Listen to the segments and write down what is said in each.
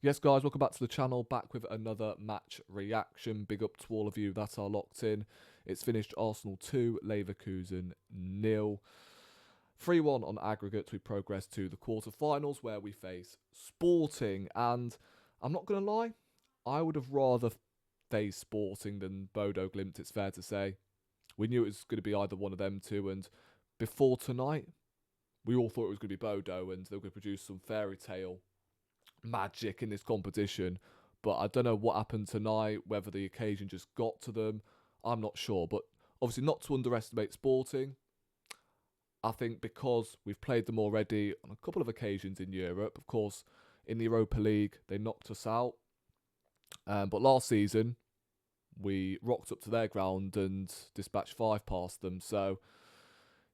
Yes, guys, welcome back to the channel. Back with another match reaction. Big up to all of you that are locked in. It's finished Arsenal 2, Leverkusen 0. 3-1 on aggregate. We progress to the quarterfinals where we face Sporting. And I'm not going to lie, I would have rather faced Sporting than Bodo Glimt, it's fair to say. We knew it was going to be either one of them two. And before tonight, we all thought it was going to be Bodo and they were going to produce some fairy tale magic in this competition, but I don't know what happened tonight, whether the occasion just got to them. I'm not sure, but obviously not to underestimate Sporting. I think because we've played them already on a couple of occasions in Europe. Of course, in the Europa League, they knocked us out. But last season, we rocked up to their ground and dispatched 5 past them. So,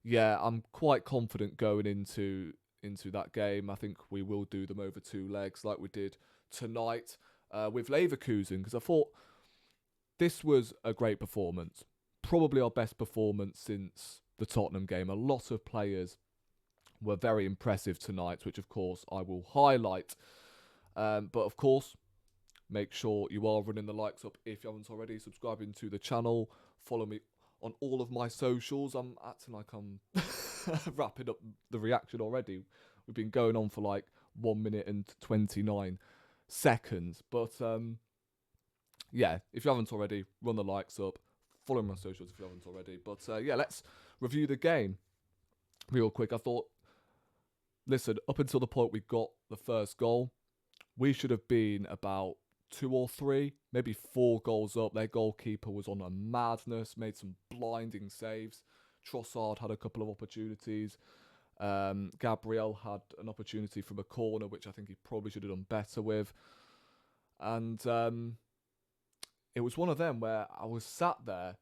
yeah, I'm quite confident going into that game. I think we will do them over 2 legs like we did tonight with Leverkusen, because I thought this was a great performance. Probably our best performance since the Tottenham game. A lot of players were very impressive tonight, which of course I will highlight. But of course, make sure you are running the likes up if you haven't already. Subscribing to the channel. Follow me on all of my socials. I'm acting like I'm wrapping up the reaction already. We've been going on for like 1 minute and 29 seconds. But yeah, if you haven't already, run the likes up. Follow my socials if you haven't already. But yeah, let's review the game real quick. I thought, listen, up until the point we got the first goal, we should have been about 2 or 3, maybe 4 goals up. Their goalkeeper was on a madness, made some blinding saves. Trossard had a couple of opportunities. Gabriel had an opportunity from a corner, which I think he probably should have done better with. And it was one of them where I was sat there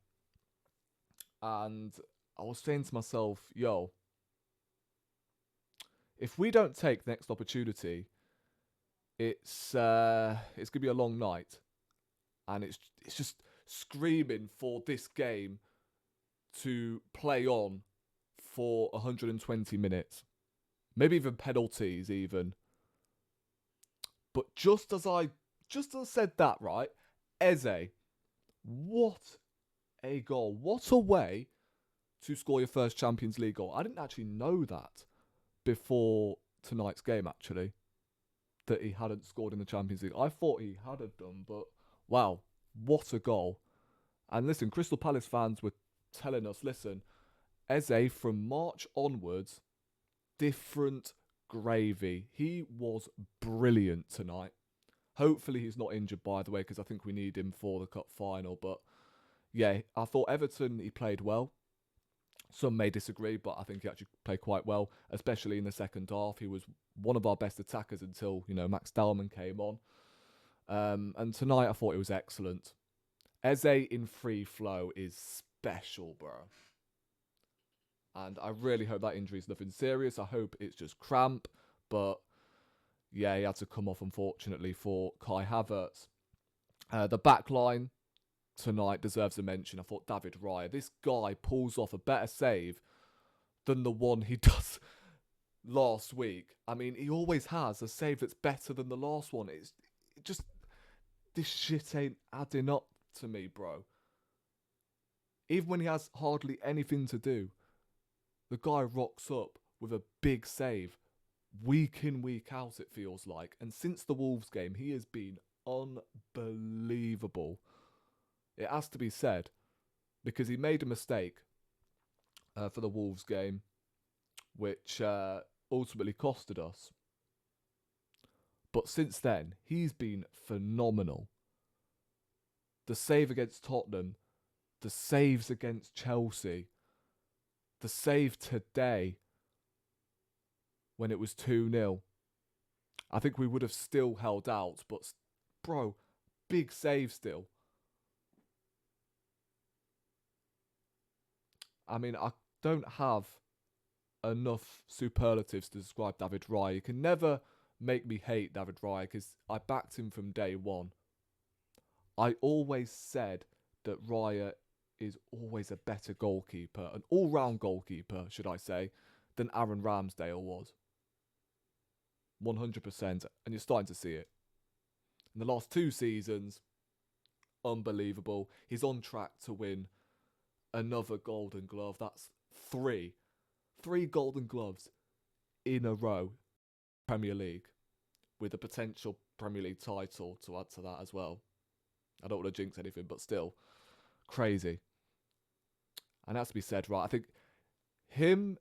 and I was saying to myself, yo, if we don't take the next opportunity, it's gonna be a long night, and it's just screaming for this game to play on for 120 minutes, maybe even penalties even. But just as I said that, right, Eze, what a goal! What a way to score your first Champions League goal. I didn't actually know that before tonight's game, actually, that he hadn't scored in the Champions League. I thought he had have done, but wow, what a goal. And listen, Crystal Palace fans were telling us, listen, Eze from March onwards, different gravy. He was brilliant tonight. Hopefully he's not injured, by the way, because I think we need him for the cup final. But yeah, I thought Everton, he played well. Some may disagree, but I think he actually played quite well, especially in the second half. He was one of our best attackers until, Max Dallman came on. And tonight I thought it was excellent. Eze in free flow is special, bro. And I really hope that injury is nothing serious. I hope it's just cramp. But yeah, he had to come off, unfortunately, for Kai Havertz. The back line tonight deserves a mention. I thought David Raya, this guy pulls off a better save than the one he does last week. I mean, he always has a save that's better than the last one. It just, this shit ain't adding up to me, bro. Even when he has hardly anything to do, the guy rocks up with a big save. Week in, week out, it feels like. And since the Wolves game, he has been unbelievable. It has to be said, because he made a mistake for the Wolves game, which ultimately costed us. But since then, he's been phenomenal. The save against Tottenham, the saves against Chelsea, the save today when it was 2-0. I think we would have still held out, but bro, big save still. I mean, I don't have enough superlatives to describe David Raya. You can never make me hate David Raya because I backed him from day one. I always said that Raya is always a better goalkeeper, an all-round goalkeeper, should I say, than Aaron Ramsdale was. 100%, and you're starting to see it. In the last 2 seasons, unbelievable. He's on track to win another Golden Glove. That's 3 Golden Gloves in a row, Premier League, with a potential Premier League title to add to that as well. I don't want to jinx anything, but still, crazy. And that's to be said, right? I think him,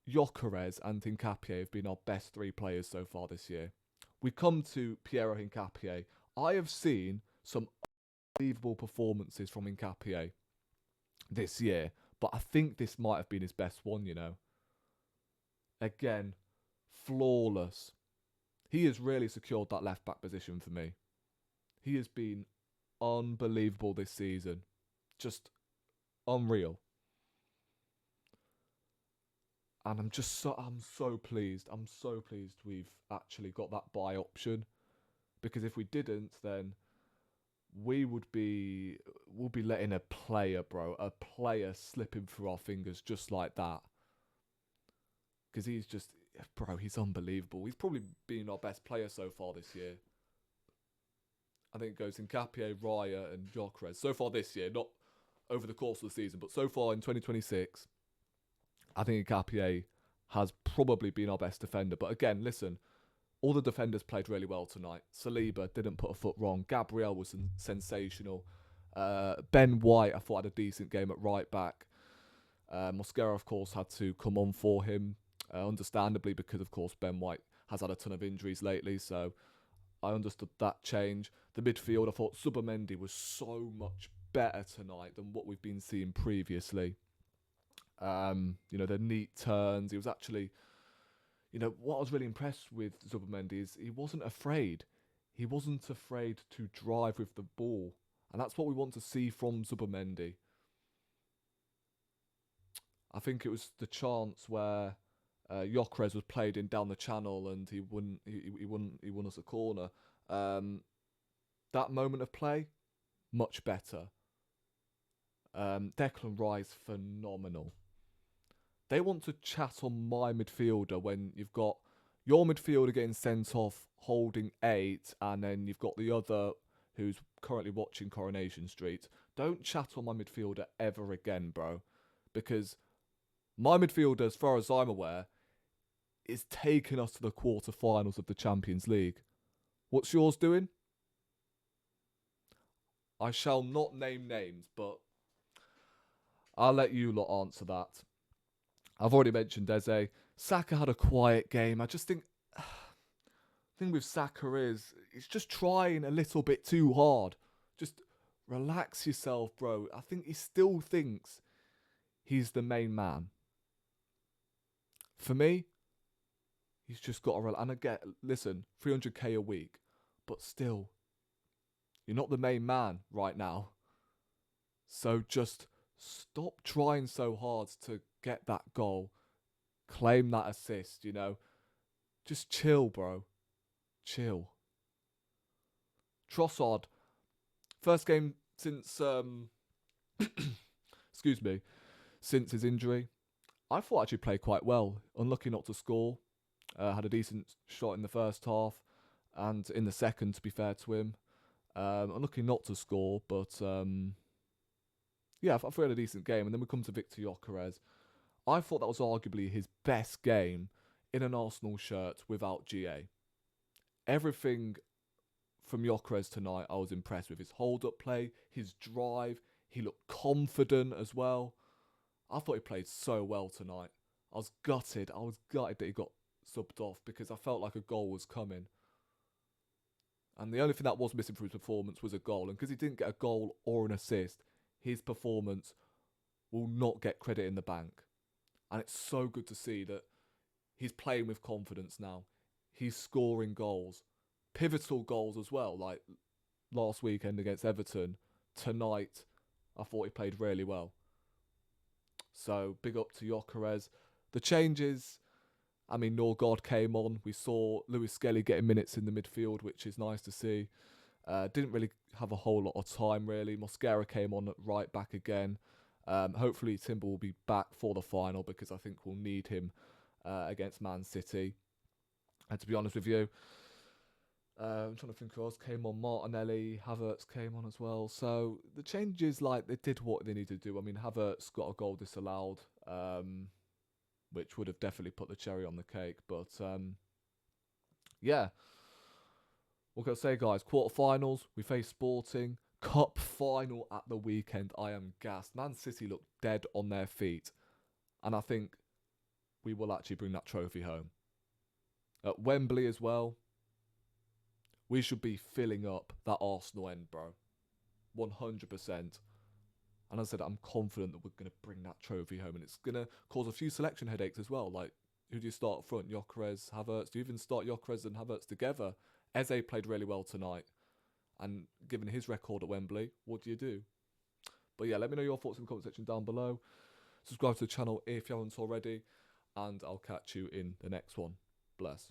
Gyökeres and Hincapié have been our best 3 players so far this year. We come to Piero Hincapié. I have seen some unbelievable performances from Hincapié this year, but I think this might have been his best one, you know. Again, flawless. He has really secured that left-back position for me. He has been unbelievable this season. Just unreal. And I'm so pleased. I'm so pleased we've actually got that buy option. Because if we didn't, then we'll be letting a player slipping through our fingers just like that. Because he's unbelievable. He's probably been our best player so far this year. I think it goes Hincapié, Raya and Gyökeres. So far this year, not over the course of the season, but so far in 2026, I think Hincapié has probably been our best defender. But again, listen, all the defenders played really well tonight. Saliba didn't put a foot wrong. Gabriel was sensational. Ben White, I thought, had a decent game at right back. Mosquera, of course, had to come on for him, understandably, because, of course, Ben White has had a ton of injuries lately, so I understood that change. The midfield, I thought Zubimendi was so much better tonight than what we've been seeing previously. The neat turns. He was actually, what I was really impressed with Zubimendi is he wasn't afraid. He wasn't afraid to drive with the ball. And that's what we want to see from Zubimendi. I think it was the chance where Gyökeres was played in down the channel and he won us a corner. That moment of play, much better. Declan Rice, phenomenal. They want to chat on my midfielder when you've got your midfielder getting sent off holding 8 and then you've got the other who's currently watching Coronation Street. Don't chat on my midfielder ever again, bro. Because my midfielder, as far as I'm aware, is taking us to the quarterfinals of the Champions League. What's yours doing? I shall not name names, but I'll let you lot answer that. I've already mentioned Eze. Saka had a quiet game. I just think the thing with Saka is he's just trying a little bit too hard. Just relax yourself, bro. I think he still thinks he's the main man. For me, he's just got to relax. And again, listen, 300k a week, but still, you're not the main man right now. So just stop trying so hard to get that goal. Claim that assist, Just chill, bro. Chill. Trossard. First game since, excuse me, since his injury. I thought actually played quite well. Unlucky not to score. Had a decent shot in the first half. And in the second, to be fair to him. Unlucky not to score, but yeah, I thought he had a decent game. And then we come to Victor Gyökeres. I thought that was arguably his best game in an Arsenal shirt without GA. Everything from Gyökeres tonight, I was impressed with. His hold-up play, his drive. He looked confident as well. I thought he played so well tonight. I was gutted that he got subbed off because I felt like a goal was coming. And the only thing that was missing from his performance was a goal. And because he didn't get a goal or an assist, his performance will not get credit in the bank. And it's so good to see that he's playing with confidence now. He's scoring goals. Pivotal goals as well, like last weekend against Everton. Tonight, I thought he played really well. So, big up to Gyökeres. The changes, Norgard came on. We saw Lewis Skelly getting minutes in the midfield, which is nice to see. Didn't really have a whole lot of time, really. Mosquera came on at right back again. Hopefully Timber will be back for the final because I think we'll need him against Man City. And to be honest with you, I'm trying to think who else came on. Martinelli, Havertz came on as well. So the changes, like, they did what they needed to do. I mean, Havertz got a goal disallowed, which would have definitely put the cherry on the cake. But yeah, what can I say, guys? Quarterfinals, we face Sporting. Cup final at the weekend. I am gassed. Man City look dead on their feet, and I think we will actually bring that trophy home. At Wembley as well, we should be filling up that Arsenal end, bro. 100%. And as I said, I'm confident that we're going to bring that trophy home. And it's going to cause a few selection headaches as well. Like, who do you start up front? Gyökeres, Havertz? Do you even start Gyökeres and Havertz together? Eze played really well tonight. And given his record at Wembley, what do you do? But yeah, let me know your thoughts in the comment section down below. Subscribe to the channel if you haven't already. And I'll catch you in the next one. Bless.